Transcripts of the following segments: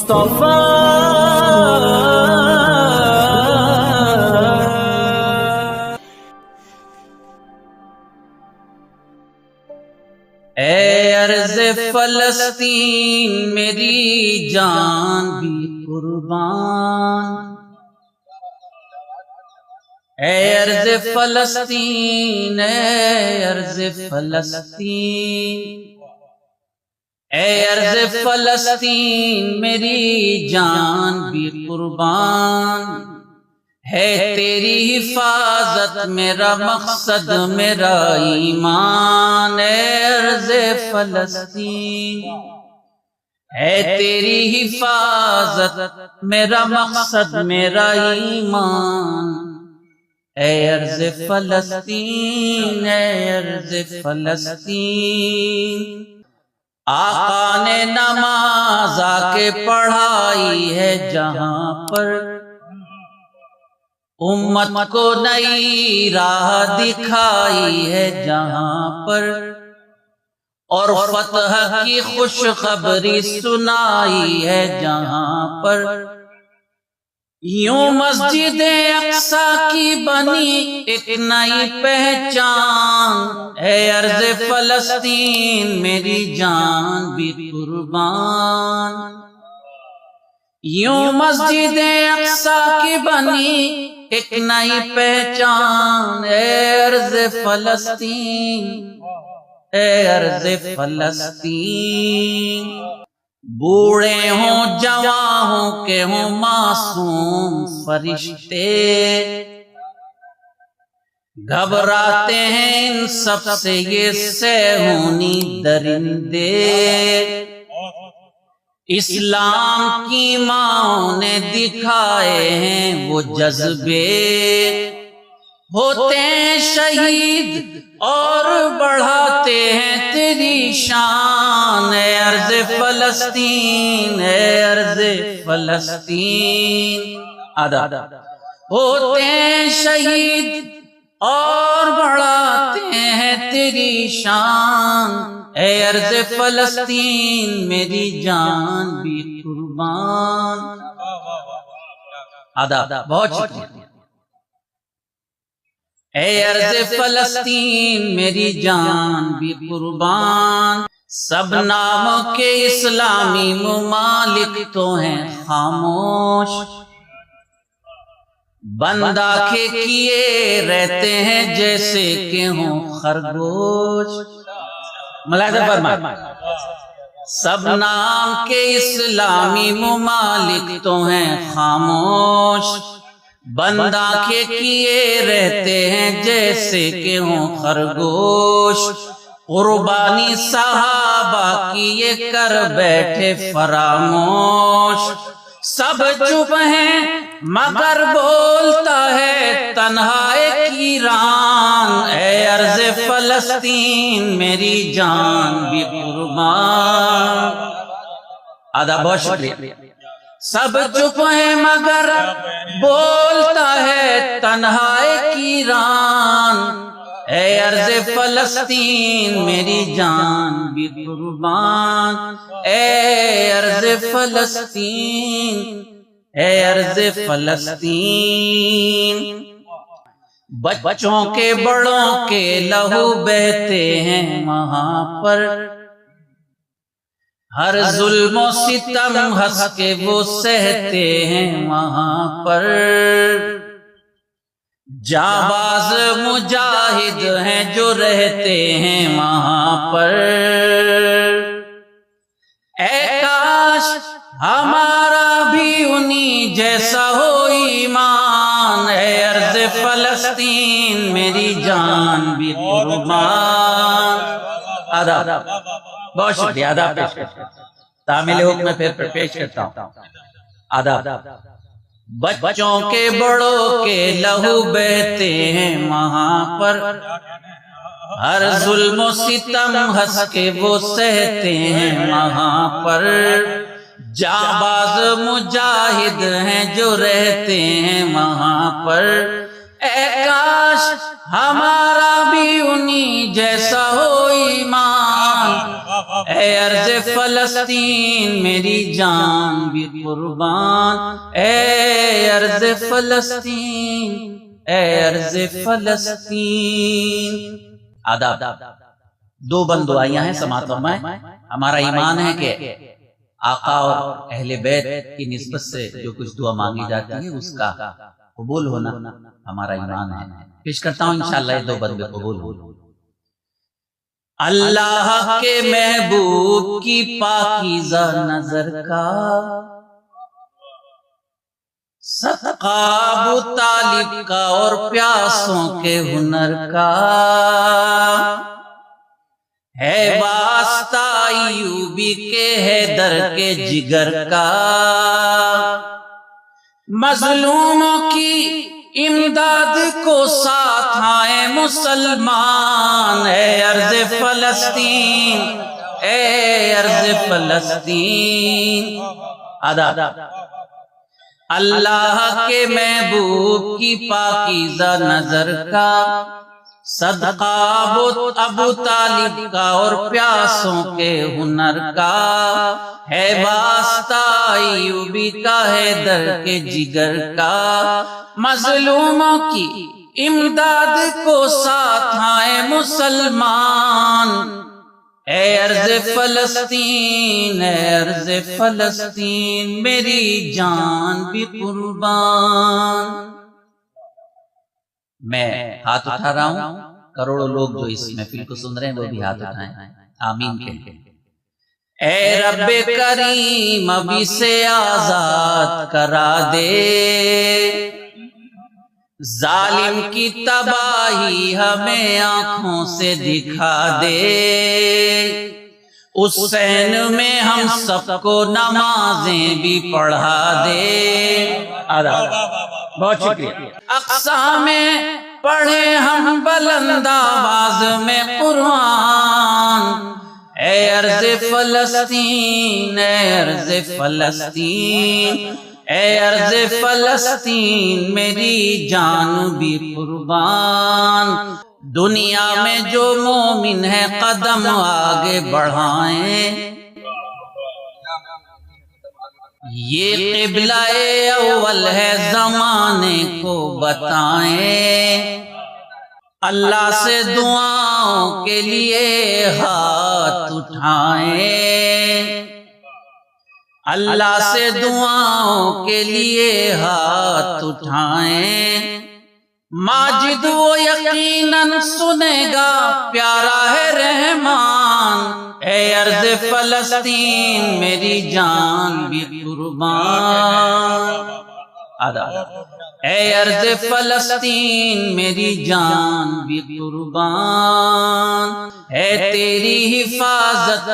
مصطفیٰ اے ارض فلسطین میری جان بھی قربان، اے ارض فلسطین، اے ارض فلسطین، اے ارض فلسطین میری جان بھی قربان ہے، تیری حفاظت میرا مقصد میرا ایمان، اے ارض فلسطین ہے تیری حفاظت میرا مقصد میرا ایمان، اے ارض فلسطین، اے ارض فلسطین۔ آقا نے نماز آ کے پڑھائی ہے جہاں پر، امت کو نئی راہ دکھائی ہے جہاں پر، اور فتح کی خوشخبری سنائی ہے جہاں پر، یوں مسجد اقصیٰ کی بنی ایک نئی پہچان، اے ارض فلسطین میری جان بھی قربان، یوں مسجد اقصیٰ کی بنی ایک نئی پہچان، اے ارض فلسطین، اے ارض فلسطین۔ بوڑھے ہوں جوان ہوں کہ ہوں معصوم فرشتے، گھبراتے ہیں ان سب سے یہ صیہونی درندے، اسلام کی ماں نے دکھائے ہیں وہ جذبے، ہوتے ہیں شہید اور بڑھاتے ہیں تیری شان، اے ارض فلسطین، اے ارض فلسطین۔ آدھا ہوتے ہیں شہید اور بڑھاتے ہیں تیری شان، اے ارض فلسطین میری جان بھی قربان۔ آدھا بہت شکریہ۔ اے ارض فلسطین میری جان بھی قربان، سب ناموں کے اسلامی ممالک تو ہیں خاموش، بند آنکھیں کیے رہتے ہیں جیسے کہ ہوں خرگوش، ملاحظہ فرمائیں، سب نام کے اسلامی ممالک تو ہیں خاموش، بند آنکھیں کیے رہتے ہیں جیسے کہ ہوں خرگوش، قربانی صحابہ کی یہ کر بیٹھے فراموش، سب چپ ہیں مگر بولتا ہے تنہا ایک ایران، اے ارض فلسطین میری جان بھی قربان۔ آدھا بہت شکریہ۔ سب چپ ہیں مگر بولتا ہے تنہا ایک ایران، اے ارض فلسطین میری جان بھی قربان، اے ارض فلسطین، اے ارض فلسطین۔ بچوں کے بڑوں کے لہو بہتے ہیں وہاں پر، ہر ظلم و ستم ہنس کے وہ سہتے ہیں وہاں پر، جانباز مجاہد ہیں جو رہتے ہیں وہاں پر، اے کاش ہمارا بھی انہی جیسا ہو ایمان، اے ارض فلسطین میری جان بھی قربان۔ آداب بہت شکریہ، آداب پیش کرتا ہوں، تعمیل حکم پھر پیش کرتا ہوں۔ آداب۔ بچوں کے بڑوں کے لہو بہتے ہیں وہاں پر، ہر ظلم و ستم ہنس کے وہ سہتے ہیں وہاں پر، جانباز مجاہد ہیں جو رہتے ہیں وہاں پر، اے کاش ہمارا بھی انہی جیسا ہو ایمان، اے اے ارض فلسطین میری جان بھی قربان، اے ارض فلسطین، اے ارض فلسطین۔ آداب، دو بند دعائیاں ہیں، سماعت فرمائیں۔ ہمارا ایمان ہے کہ آقا اور اہل بیت کی نسبت سے جو کچھ دعا مانگی جاتی ہے اس کا قبول ہونا ہمارا ایمان ہے۔ پیش کرتا ہوں انشاءاللہ یہ دو بندے قبول ہوں۔ اللہ کے محبوب کی پاکیزہ نظر کا، صدقہ ابو طالب کا اور پیاسوں کے ہنر کا، ہے واسطہ ایوبی کے حیدر کے جگر کا، مظلوموں کی امداد کو ساتھ آئے مسلمان، اے ارض فلسطین، اے ارض فلسطین۔ آداب، اللہ کے محبوب کی پاکیزہ نظر کا، صدقہ ابو طالب کا اور پیاسوں کے ہنر کا، ہے واسطہ ایوبی کا حیدر کے جگر کا، مظلوموں کی امداد کو ساتھ آئے مسلمان، اے ارض فلسطین، اے ارض فلسطین میری جان بھی قربان۔ میں ہاتھ اٹھا رہا ہوں، کروڑوں لوگ جو اس محفل کو سن رہے ہیں وہ بھی ہاتھ اٹھائیں، آمین کہیں۔ اے رب کریم اب اسے آزاد کرا دے، ظالم کی تباہی ہمیں آنکھوں سے دکھا دے، اس حسین میں ہم سب کو نمازیں بھی پڑھا دے۔ بہت شکریہ۔ اقصیٰ میں پڑھے ہم بلند آواز میں قرآن، اے ارض فلسطین، اے ارض فلسطین، اے ارض فلسطین میری جان بھی قربان۔ دنیا میں جو مومن ہے قدم آگے بڑھائیں، یہ قبلہ اول ہے زمانے کو بتائیں، اللہ سے دعاؤں کے لیے ہاتھ اٹھائیں، اللہ سے دعاؤں کے لیے ہاتھ اٹھائیں، ماجد وہ یقیناً سنے گا پیارا ہے رحمان، اے ارض فلسطین میری جان بھی قربان۔ اے ارض فلسطین میری جان بھی قربان، ہے تیری حفاظت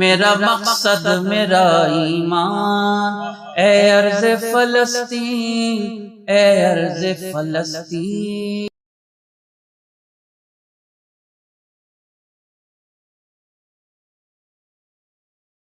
میرا مقصد میرا ایمان، اے ارض فلسطین، اے ارض فلسطین۔